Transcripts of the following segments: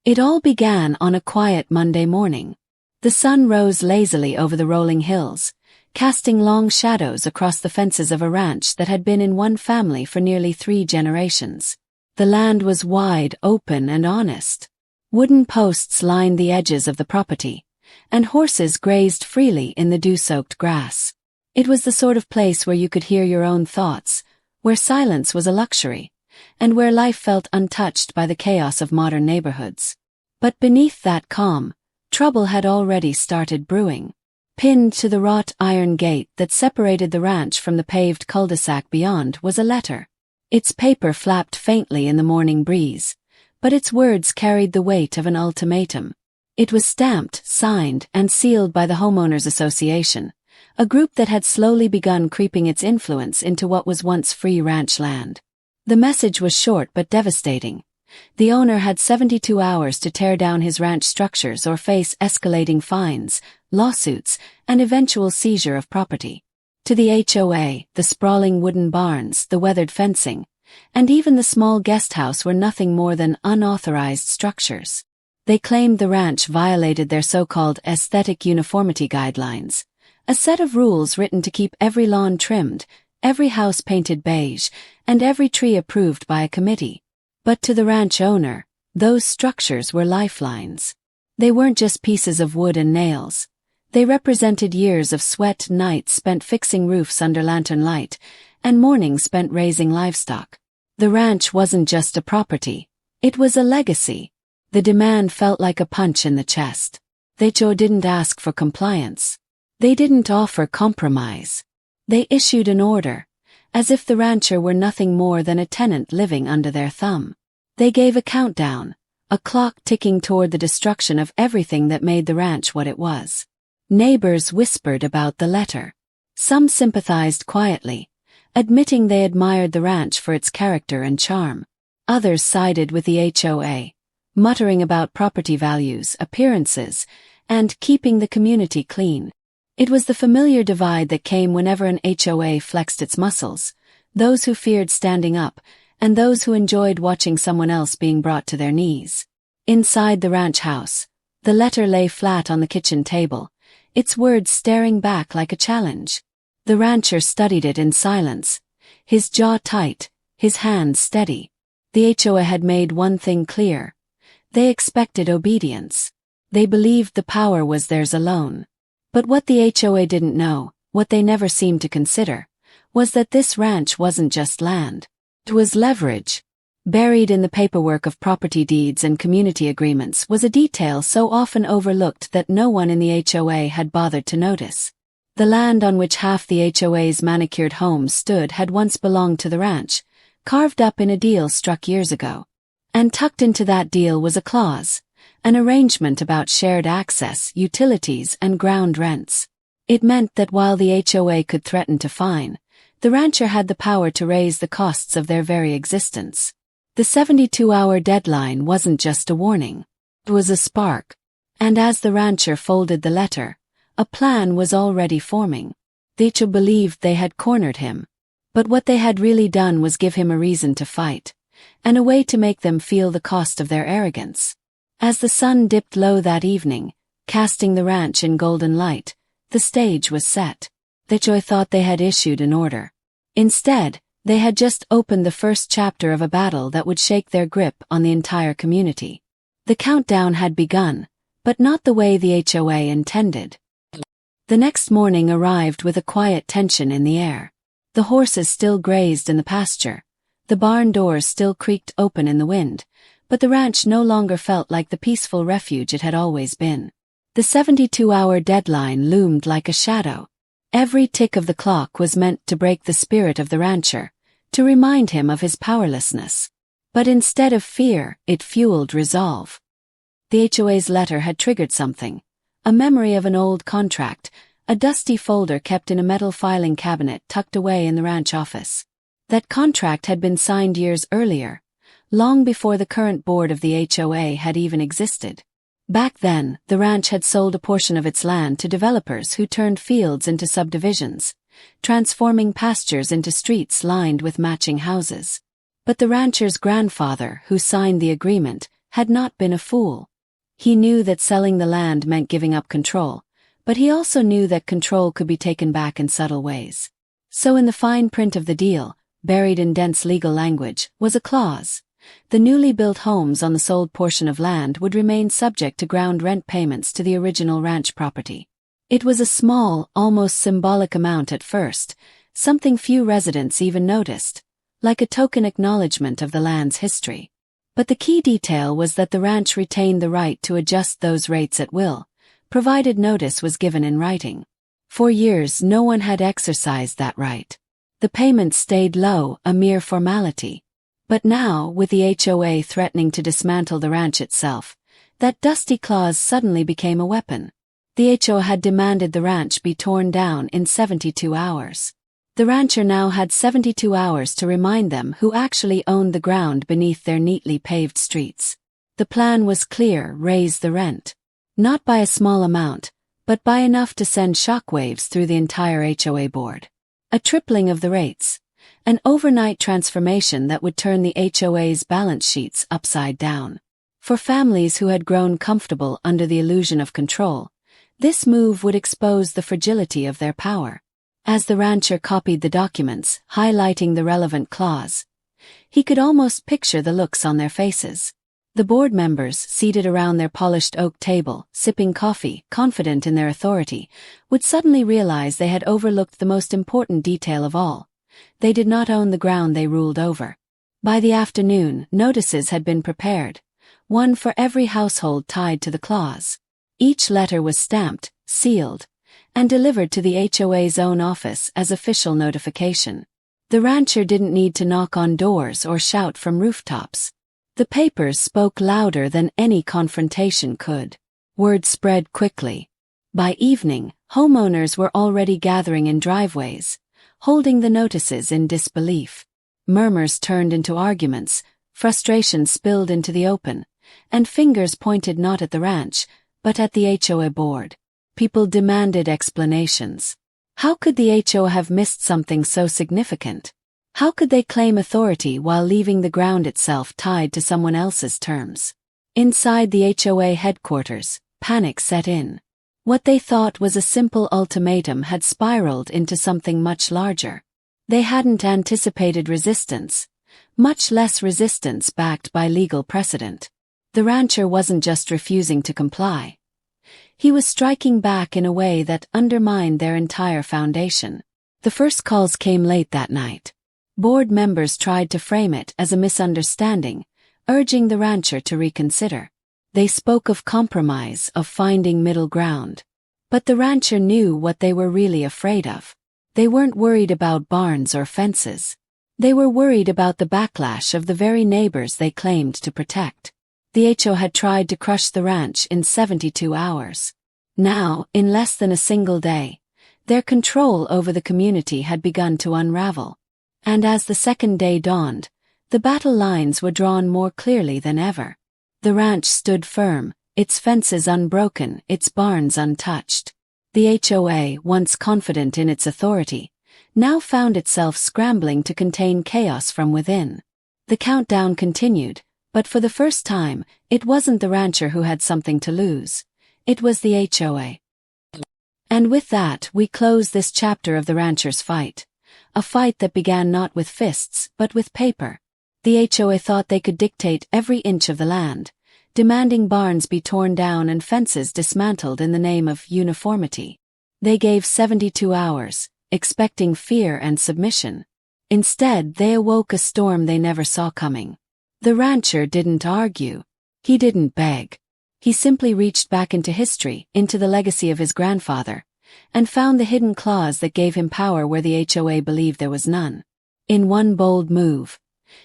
It all began on a quiet Monday morning. The sun rose lazily over the rolling hills, casting long shadows across the fences of a ranch that had been in one family for nearly 3 generations. The land was wide, open, and honest. Wooden posts lined the edges of the property, and horses grazed freely in the dew-soaked grass. It was the sort of place where you could hear your own thoughts, where silence was a luxury, and where life felt untouched by the chaos of modern neighborhoods. But beneath that calm, trouble had already started brewing. Pinned to the wrought iron gate that separated the ranch from the paved cul-de-sac beyond was a letter. Its paper flapped faintly in the morning breeze, but its words carried the weight of an ultimatum. It was stamped, signed, and sealed by the Homeowners Association, a group that had slowly begun creeping its influence into what was once free ranch land. The message was short but devastating. The owner had 72 hours to tear down his ranch structures or face escalating fines, lawsuits, and eventual seizure of property. To the HOA, the sprawling wooden barns, the weathered fencing, and even the small guest house were nothing more than unauthorized structures. They claimed the ranch violated their so-called aesthetic uniformity guidelines, a set of rules written to keep every lawn trimmed, every house painted beige, and every tree approved by a committee. But to the ranch owner, those structures were lifelines. They weren't just pieces of wood and nails. They represented years of sweat, nights spent fixing roofs under lantern light, and mornings spent raising livestock. The ranch wasn't just a property. It was a legacy. The demand felt like a punch in the chest. The HOA didn't ask for compliance. They didn't offer compromise. They issued an order, as if the rancher were nothing more than a tenant living under their thumb. They gave a countdown, a clock ticking toward the destruction of everything that made the ranch what it was. Neighbors whispered about the letter. Some sympathized quietly, admitting they admired the ranch for its character and charm. Others sided with the HOA, muttering about property values, appearances, and keeping the community clean. It was the familiar divide that came whenever an HOA flexed its muscles, those who feared standing up, and those who enjoyed watching someone else being brought to their knees. Inside the ranch house, the letter lay flat on the kitchen table, its words staring back like a challenge. The rancher studied it in silence, his jaw tight, his hands steady. The HOA had made one thing clear. They expected obedience. They believed the power was theirs alone. But what the HOA didn't know, what they never seemed to consider, was that this ranch wasn't just land. It was leverage. Buried in the paperwork of property deeds and community agreements was a detail so often overlooked that no one in the HOA had bothered to notice. The land on which half the HOA's manicured homes stood had once belonged to the ranch, carved up in a deal struck years ago. And tucked into that deal was a clause, an arrangement about shared access, utilities, and ground rents. It meant that while the HOA could threaten to fine, the rancher had the power to raise the costs of their very existence. The 72-hour deadline wasn't just a warning. It was a spark. And as the rancher folded the letter, a plan was already forming. The HOA believed they had cornered him. But what they had really done was give him a reason to fight, and a way to make them feel the cost of their arrogance. As the sun dipped low that evening, casting the ranch in golden light, the stage was set. The HOA thought they had issued an order. Instead, they had just opened the first chapter of a battle that would shake their grip on the entire community. The countdown had begun, but not the way the HOA intended. The next morning arrived with a quiet tension in the air. The horses still grazed in the pasture. The barn doors still creaked open in the wind, but the ranch no longer felt like the peaceful refuge it had always been. The 72-hour deadline loomed like a shadow. Every tick of the clock was meant to break the spirit of the rancher, to remind him of his powerlessness. But instead of fear, it fueled resolve. The HOA's letter had triggered something, a memory of an old contract, a dusty folder kept in a metal filing cabinet tucked away in the ranch office. That contract had been signed years earlier, long before the current board of the HOA had even existed. Back then, the ranch had sold a portion of its land to developers who turned fields into subdivisions, transforming pastures into streets lined with matching houses. But the rancher's grandfather, who signed the agreement, had not been a fool. He knew that selling the land meant giving up control, but he also knew that control could be taken back in subtle ways. So in the fine print of the deal, buried in dense legal language, was a clause. The newly built homes on the sold portion of land would remain subject to ground rent payments to the original ranch property. It was a small, almost symbolic amount at first, something few residents even noticed, like a token acknowledgement of the land's history. But the key detail was that the ranch retained the right to adjust those rates at will, provided notice was given in writing. For years no one had exercised that right. The payments stayed low, a mere formality. But now, with the HOA threatening to dismantle the ranch itself, that dusty clause suddenly became a weapon. The HOA had demanded the ranch be torn down in 72 hours. The rancher now had 72 hours to remind them who actually owned the ground beneath their neatly paved streets. The plan was clear: raise the rent. Not by a small amount, but by enough to send shockwaves through the entire HOA board. A tripling of the rates. An overnight transformation that would turn the HOA's balance sheets upside down. For families who had grown comfortable under the illusion of control, this move would expose the fragility of their power. As the rancher copied the documents, highlighting the relevant clause, he could almost picture the looks on their faces. The board members, seated around their polished oak table, sipping coffee, confident in their authority, would suddenly realize they had overlooked the most important detail of all. They did not own the ground they ruled over. By the afternoon, notices had been prepared, one for every household tied to the clause. Each letter was stamped, sealed, and delivered to the HOA's own office as official notification. The rancher didn't need to knock on doors or shout from rooftops. The papers spoke louder than any confrontation could. Word spread quickly. By evening, homeowners were already gathering in driveways, holding the notices in disbelief. Murmurs turned into arguments, frustration spilled into the open, and fingers pointed not at the ranch, but at the HOA board. People demanded explanations. How could the HOA have missed something so significant? How could they claim authority while leaving the ground itself tied to someone else's terms? Inside the HOA headquarters, panic set in. What they thought was a simple ultimatum had spiraled into something much larger. They hadn't anticipated resistance, much less resistance backed by legal precedent. The rancher wasn't just refusing to comply. He was striking back in a way that undermined their entire foundation. The first calls came late that night. Board members tried to frame it as a misunderstanding, urging the rancher to reconsider. They spoke of compromise, of finding middle ground. But the rancher knew what they were really afraid of. They weren't worried about barns or fences. They were worried about the backlash of the very neighbors they claimed to protect. The HOA had tried to crush the ranch in 72 hours. Now, in less than a single day, their control over the community had begun to unravel. And as the second day dawned, the battle lines were drawn more clearly than ever. The ranch stood firm, its fences unbroken, its barns untouched. The HOA, once confident in its authority, now found itself scrambling to contain chaos from within. The countdown continued, but for the first time, it wasn't the rancher who had something to lose. It was the HOA. And with that, we close this chapter of the rancher's fight. A fight that began not with fists, but with paper. The HOA thought they could dictate every inch of the land, demanding barns be torn down and fences dismantled in the name of uniformity. They gave 72 hours, expecting fear and submission. Instead, they awoke a storm they never saw coming. The rancher didn't argue. He didn't beg. He simply reached back into history, into the legacy of his grandfather, and found the hidden clause that gave him power where the HOA believed there was none. In one bold move,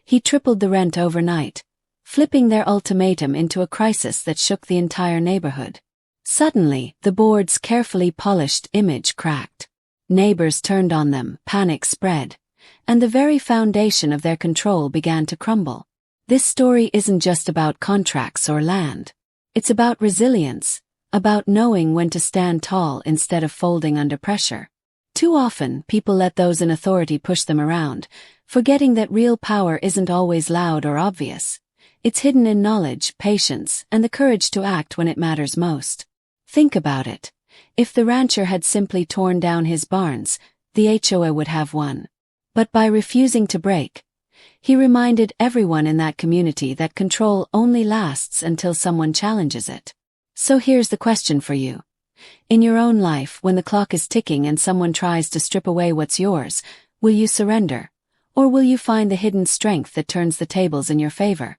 he tripled the rent overnight, flipping their ultimatum into a crisis that shook the entire neighborhood. Suddenly, the board's carefully polished image cracked. Neighbors turned on them, panic spread, and the very foundation of their control began to crumble. This story isn't just about contracts or land. It's about resilience, about knowing when to stand tall instead of folding under pressure. Too often, people let those in authority push them around, forgetting that real power isn't always loud or obvious. It's hidden in knowledge, patience, and the courage to act when it matters most. Think about it. If the rancher had simply torn down his barns, the HOA would have won. But by refusing to break, he reminded everyone in that community that control only lasts until someone challenges it. So here's the question for you. In your own life, when the clock is ticking and someone tries to strip away what's yours, will you surrender? Or will you find the hidden strength that turns the tables in your favor?